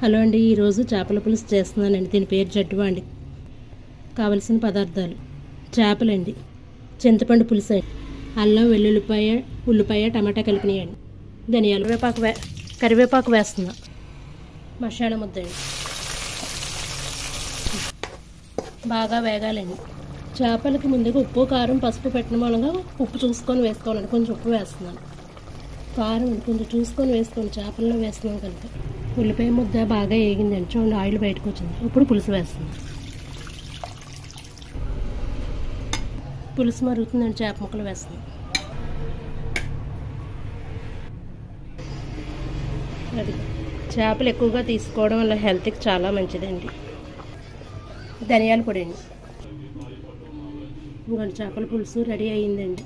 Hello అండి, ఈరోజు చేపల పులుసు చేస్తున్నానండి. దీని పేరు జడ్డువా అండి. కావలసిన పదార్థాలు: చేపలండి, చింతపండు పులుసు అండి, అల్లం వెల్లుల్లిపాయ ఉల్లిపాయ టమాటా కలిపినాయండి, ధనియాలు కరివేపాకు వేస్తున్నా, మసాలా ముద్దండి, బాగా వేగాలండి. చేపలకి ముందుగా ఉప్పు కారం పసుపు పెట్టిన మూలంగా ఉప్పు చూసుకొని వేసుకోవాలండి. కొంచెం ఉప్పు వేస్తున్నాను, కారం కొంచెం చూసుకొని వేసుకోండి, చేపల్లో వేస్తున్నాం కనుక. ఉల్లిపాయ ముద్ద బాగా వేగిందండి, చూడండి ఆయిల్ బయటకు వచ్చింది. ఇప్పుడు పులుసు వేస్తుంది. పులుసు మరుగుతుందండి, చేప ముక్కలు వేస్తుంది. అది చేపలు ఎక్కువగా తీసుకోవడం వల్ల హెల్త్కి చాలా మంచిదండి. ధనియాల పొడి అండి. ఇంకొంచెం చేపల పులుసు రెడీ అయ్యిందండి.